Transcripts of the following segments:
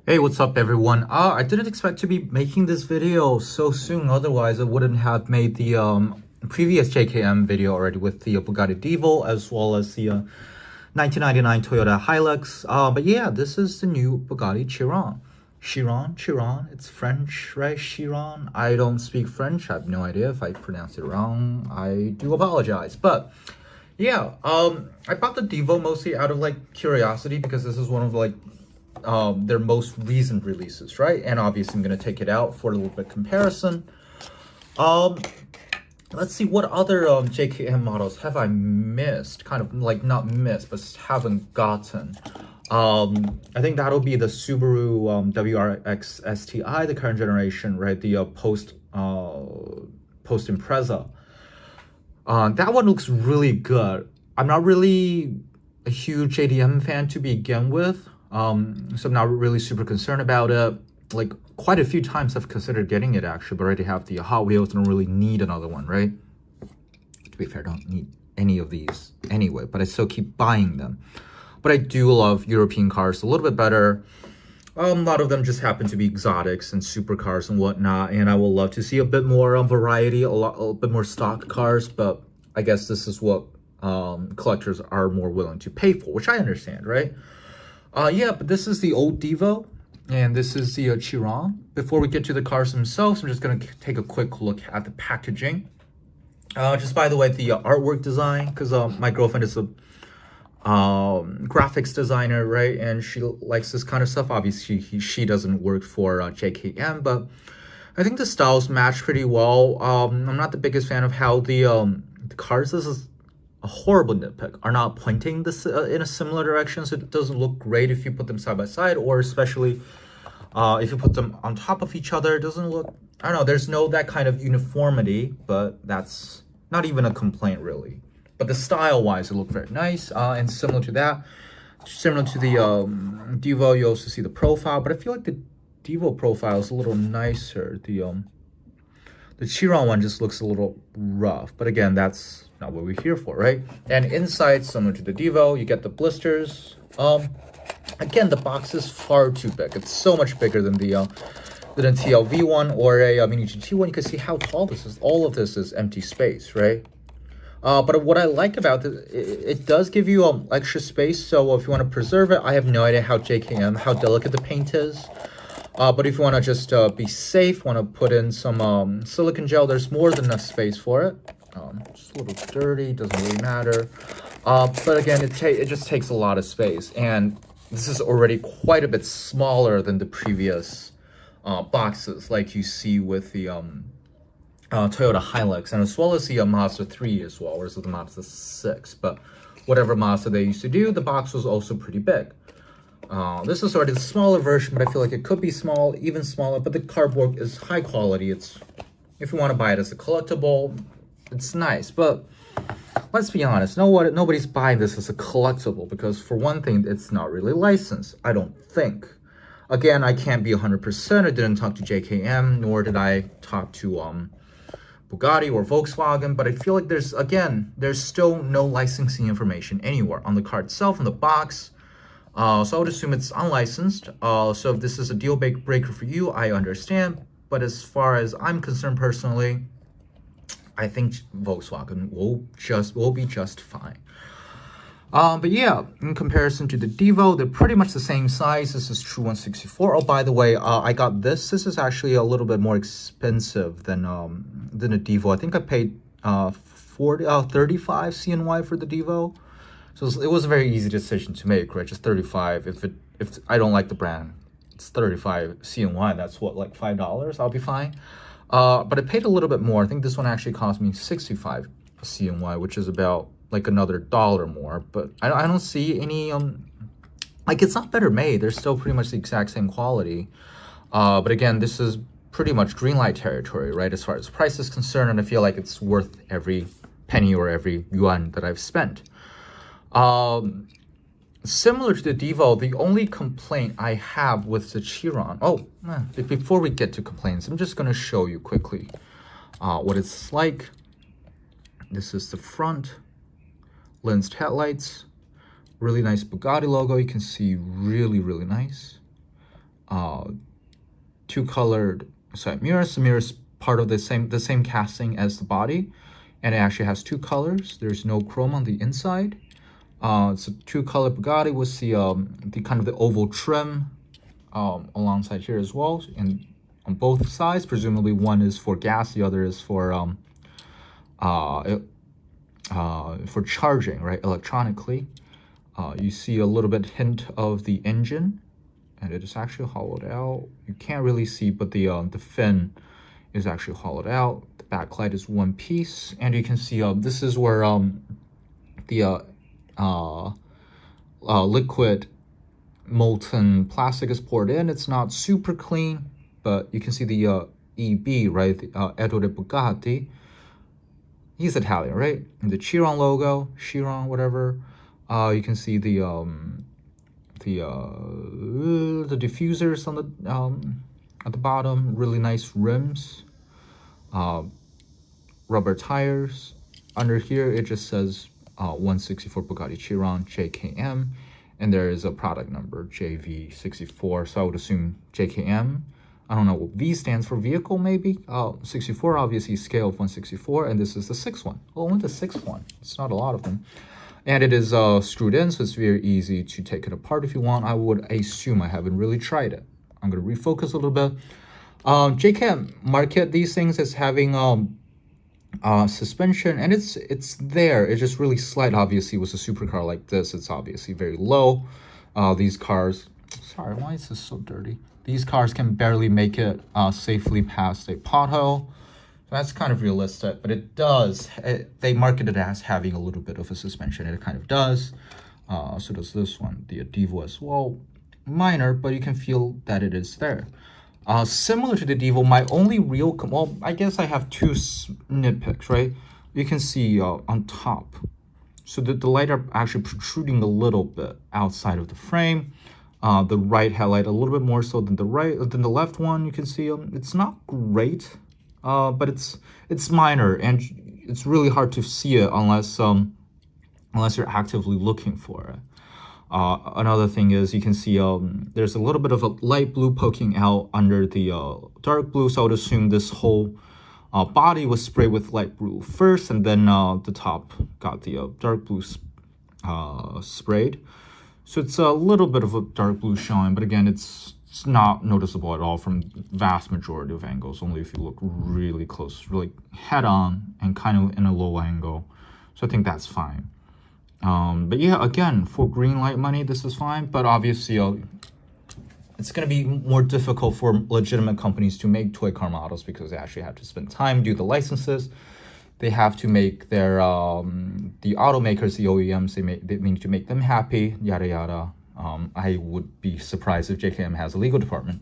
Hey, what's up everyone? I didn't expect to be making this video so soon, otherwise I wouldn't have made the previous JKM video already with the Bugatti Divo as well as the 1999 Toyota Hilux. But yeah, this is the new Bugatti Chiron. Chiron, it's French, right? Chiron. I don't speak French. I have no idea if I pronounced it wrong. I do apologize. But yeah, I bought the Divo mostly out of like curiosity because this is one of like their most recent releases, right? And obviously I'm going to take it out for a little bit comparison. Let's see, what other JKM models have I missed? Kind of like not missed, but haven't gotten. I think that'll be the Subaru WRX STI, the current generation, right? The post Impreza. That one looks really good. I'm not really a huge JDM fan to begin with. So I'm not really super concerned about it. Like quite a few times I've considered getting it actually, but I already have the Hot Wheels, don't really need another one, right? To be fair, I don't need any of these anyway, but I still keep buying them. But I do love European cars a little bit better. A lot of them just happen to be exotics and supercars and whatnot, and I will love to see a bit more variety, a bit more stock cars, but I guess this is what collectors are more willing to pay for, which I understand, right? Yeah, but this is the old Divo, and this is the Chiron. Before we get to the cars themselves, I'm just going to take a quick look at the packaging. Just by the way, the artwork design, because my girlfriend is a graphics designer, right? And she likes this kind of stuff. Obviously, she doesn't work for JKM, but I think the styles match pretty well. I'm not the biggest fan of how the cars, this is a horrible nitpick, are not pointing this in a similar direction, so it doesn't look great if you put them side by side, or especially if you put them on top of each other. It doesn't look, I don't know, there's no that kind of uniformity, but that's not even a complaint really. But the style wise, it looked very nice, and similar to that, similar to the Divo, you also see the profile, but I feel like the Divo profile is a little nicer. The Chiron one just looks a little rough, but again, that's not what we're here for, right? And inside, similar to the Divo, you get the blisters. Again, the box is far too big. It's so much bigger than the TLV one or a Mini GT one. You can see how tall this is. All of this is empty space, right? But what I like about it, it does give you extra space. So if you want to preserve it, I have no idea how JKM, how delicate the paint is. But if you want to just be safe, want to put in some silicone gel, there's more than enough space for it. Just a little dirty, doesn't really matter. But again, it just takes a lot of space. And this is already quite a bit smaller than the previous boxes, like you see with the Toyota Hilux, and as well as the Mazda 3 as well, or is it the Mazda 6? But whatever Mazda they used to do, the box was also pretty big. This is already the smaller version, but I feel like it could be small, even smaller, but the cardboard is high quality. It's, if you want to buy it as a collectible, it's nice, but let's be honest, nobody's buying this as a collectible because for one thing, it's not really licensed, I don't think. Again, I can't be 100%, I didn't talk to JKM, nor did I talk to Bugatti or Volkswagen, but I feel like there's still no licensing information anywhere on the car itself, in the box. So I would assume it's unlicensed. So if this is a deal breaker for you, I understand. But as far as I'm concerned personally, I think Volkswagen will be just fine. But yeah, in comparison to the Divo, they're pretty much the same size. This is true 164. Oh, by the way, I got this. This is actually a little bit more expensive than a Divo. I think I paid 35 CNY for the Divo. So it was a very easy decision to make, right? Just 35. If I don't like the brand, it's 35 CNY. That's what, like $5? I'll be fine. But I paid a little bit more. I think this one actually cost me 65 CNY, which is about like another $1 more. But I don't see any like, it's not better made. They're still pretty much the exact same quality. But again, this is pretty much green light territory, right? As far as price is concerned, and I feel like it's worth every penny or every yuan that I've spent. Similar to the Divo, the only complaint I have with the Chiron, before we get to complaints, I'm just going to show you quickly what it's like. This is the front, lensed headlights, really nice Bugatti logo, you can see really, really nice. two colored side mirrors. The mirror is part of the same casting as the body, and it actually has two colors. There's no chrome on the inside. It's a two-color Bugatti with the kind of the oval trim alongside here as well, and on both sides. Presumably one is for gas, the other is for charging, right, electronically. You see a little bit hint of the engine, and it is actually hollowed out. You can't really see, but the fin is actually hollowed out. The backlight is one piece, and you can see this is where the liquid molten plastic is poured in. It's not super clean, but you can see the EB, right, the Ettore Bugatti. He's Italian, right? And the Chiron logo, Chiron, whatever. You can see the diffusers on the at the bottom. Really nice rims, rubber tires. Under here, it just says 164 Bugatti Chiron JKM, and there is a product number JV64. So I would assume JKM. I don't know what V stands for, vehicle maybe. 64, obviously scale of 164, and this is the sixth one. Oh, only the sixth one. It's not a lot of them. And it is screwed in, so it's very easy to take it apart if you want. I would assume. I haven't really tried it. I'm going to refocus a little bit. JKM market these things as having suspension, and it's there. It's just really slight. Obviously, with a supercar like this, it's obviously very low. These cars, sorry, why is this so dirty? These cars can barely make it safely past a pothole. That's kind of realistic, but it does. They market it as having a little bit of a suspension. It kind of does. So does this one, the Devo as well. Minor, but you can feel that it is there. Similar to the Devo, my only real, well, I guess I have two nitpicks, right? You can see on top. So the light are actually protruding a little bit outside of the frame. The right headlight a little bit more so than the left one. You can see it's not great, but it's minor, and it's really hard to see it unless you're actively looking for it. Another thing is you can see there's a little bit of a light blue poking out under the dark blue, so I would assume this whole body was sprayed with light blue first, and then the top got the dark blue sprayed. So it's a little bit of a dark blue showing, but again, it's not noticeable at all from vast majority of angles, only if you look really close, really head on and kind of in a low angle. So I think that's fine. But yeah, again, for green light money, this is fine, but obviously it's going to be more difficult for legitimate companies to make toy car models because they actually have to spend time, do the licenses. They have to make their, the automakers, the OEMs, they need to make them happy, yada yada. I would be surprised if JKM has a legal department.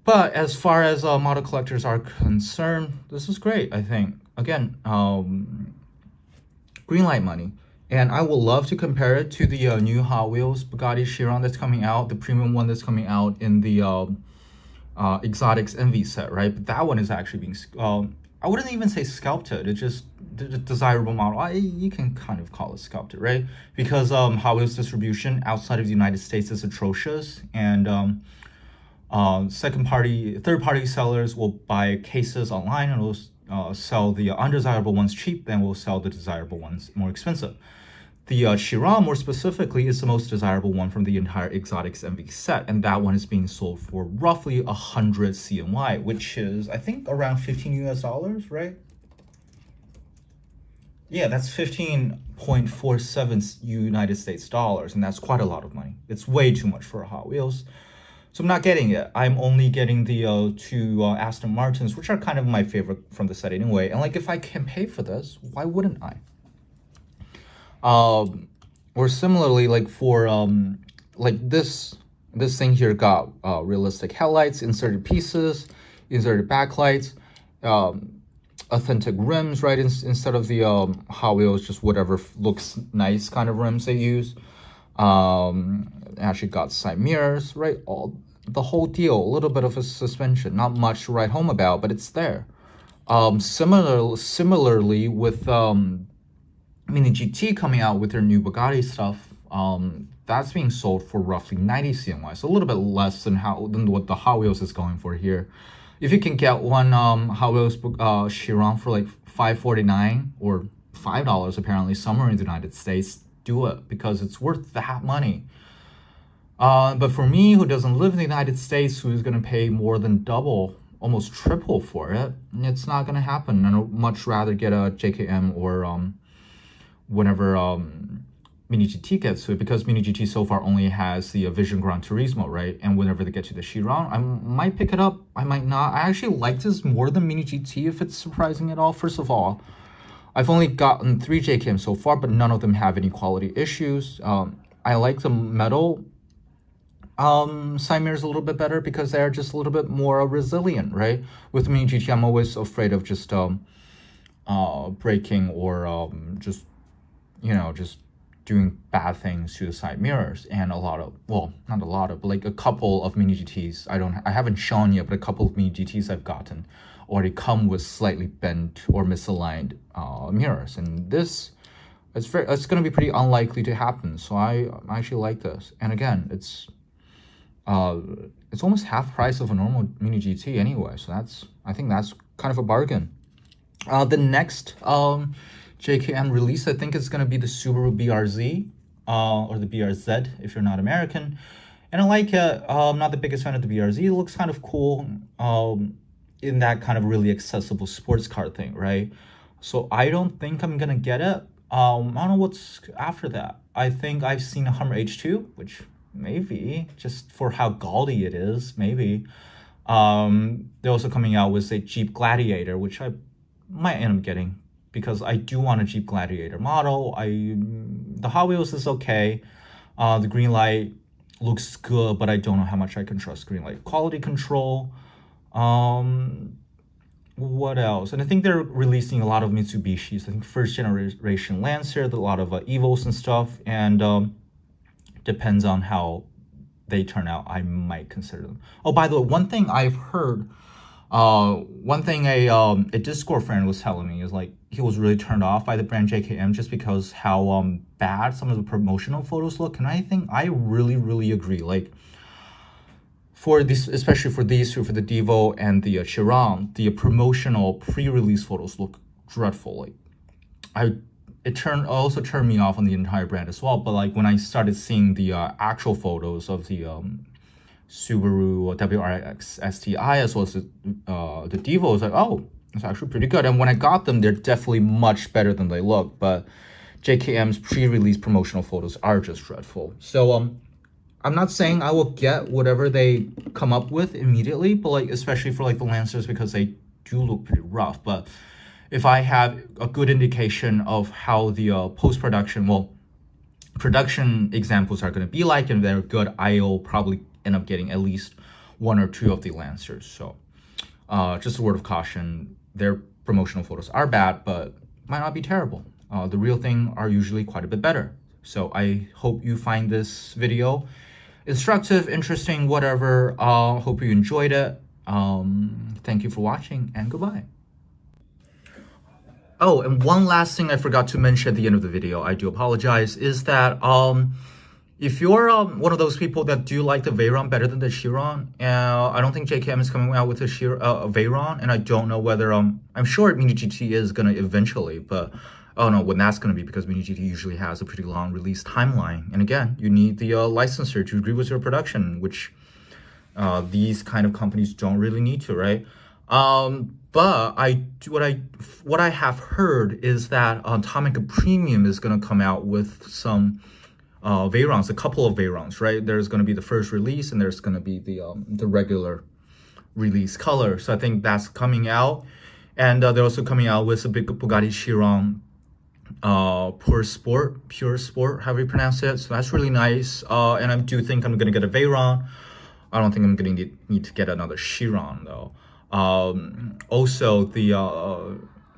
But as far as model collectors are concerned, this is great, I think. Again, green light money. And I would love to compare it to the new Hot Wheels Bugatti Chiron that's coming out, the premium one that's coming out in the Exotics Envy set, right? But that one is actually being, I wouldn't even say sculpted. It's just the desirable model. You can kind of call it sculpted, right? Because Hot Wheels distribution outside of the United States is atrocious, and third-party sellers will buy cases online and will sell the undesirable ones cheap, then will sell the desirable ones more expensive. The Chiron, more specifically, is the most desirable one from the entire Exotics Envy set, and that one is being sold for roughly 100 CNY, which is, I think, around $15 US, right? Yeah, that's 15.47 United States dollars, and that's quite a lot of money. It's way too much for a Hot Wheels. So I'm not getting it. I'm only getting the two Aston Martins, which are kind of my favorite from the set anyway. And like, if I can pay for this, why wouldn't I? Or similarly, like for like this thing here got realistic headlights, inserted pieces, inserted backlights, authentic rims, right? Instead of the Hot Wheels, just whatever looks nice kind of rims they use. Actually got side mirrors, right? The whole deal. A little bit of a suspension, not much to write home about, but it's there. Similarly with Mini GT coming out with their new Bugatti stuff, that's being sold for roughly 90 CNY, so a little bit less than what the Hot Wheels is going for here. If you can get one Hot Wheels Chiron for like $5.49 or $5 apparently somewhere in the United States, do it, because it's worth that money. But for me, who doesn't live in the United States, who is going to pay more than double, almost triple for it, it's not going to happen. I'd much rather get a JKM or whenever Mini GT gets to it, because Mini GT so far only has the Vision Gran Turismo, right? And whenever they get to the Chiron, I might pick it up, I might not. I actually like this more than Mini GT, if it's surprising at all. First of all, I've only gotten 3 JKM so far, but none of them have any quality issues. I like the metal side mirrors a little bit better because they're just a little bit more resilient, right? With Mini GT, I'm always afraid of just breaking or just doing bad things to the side mirrors. And a lot of, well, not a lot of, but like a couple of Mini GTs, I haven't shown yet, but a couple of Mini GTs I've gotten already come with slightly bent or misaligned mirrors, and this it's going to be pretty unlikely to happen. So I actually like this. And again, it's almost half price of a normal Mini GT anyway, so I think that's kind of a bargain. The next JKM release, I think, is going to be the Subaru BRZ or the BRZ if you're not American. And I like it. I'm not the biggest fan of the BRZ. It looks kind of cool in that kind of really accessible sports car thing, right? So I don't think I'm going to get it. I don't know what's after that. I think I've seen a Hummer H2, which maybe, just for how gaudy it is, maybe. They're also coming out with a Jeep Gladiator, which I might end up getting, because I do want a Jeep Gladiator model. The Hot Wheels is okay. The green light looks good, but I don't know how much I can trust green light quality control. What else? And I think they're releasing a lot of Mitsubishis. I think first generation Lancer, a lot of Evos and stuff, and depends on how they turn out, I might consider them. Oh, by the way, one thing I've heard, one thing a Discord friend was telling me is like he was really turned off by the brand JKM just because how bad some of the promotional photos look. And I think I really agree. Like for this, especially for these two, for the Devo and the Chiron, the promotional pre-release photos look dreadful. Like it also turned me off on the entire brand as well. But like when I started seeing the actual photos of the Subaru WRX STI as well as the Devo, I was like, oh, it's actually pretty good. And when I got them, they're definitely much better than they look. But JKM's pre-release promotional photos are just dreadful. So I'm not saying I will get whatever they come up with immediately, but like especially for like the Lancers, because they do look pretty rough. But if I have a good indication of how the post-production, production examples are going to be like, and they're good, I'll probably end up getting at least 1 or 2 of the Lancers. So just a word of caution, their promotional photos are bad, but might not be terrible. The real thing are usually quite a bit better. So I hope you find this video instructive, interesting, whatever. Hope you enjoyed it. Thank you for watching, and goodbye. Oh, and one last thing I forgot to mention at the end of the video, I do apologize, is that if you're one of those people that do like the Veyron better than the Chiron, I don't think JKM is coming out with a Veyron, and I don't know whether, I'm sure Mini GT is going to eventually, but I don't know when that's going to be, because Mini GT usually has a pretty long release timeline. And again, you need the licensor to agree with your production, which these kind of companies don't really need to, right? But what I have heard is that Atomica Premium is going to come out with some Veyrons, a couple of Veyrons, right? There's going to be the first release, and there's going to be the regular release color. So I think that's coming out, and they're also coming out with a big Bugatti Chiron Pure Sport, however you pronounce it. So that's really nice. And I do think I'm going to get a Veyron. I don't think I'm going to need to get another Chiron though. Also, the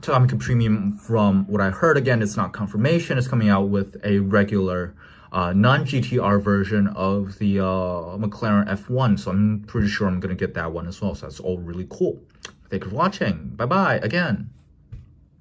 Atomica Premium, from what I heard, again, it's not confirmation, it's coming out with a regular non-GTR version of the McLaren F1, so I'm pretty sure I'm going to get that one as well, so that's all really cool. Thank you for watching. Bye-bye again.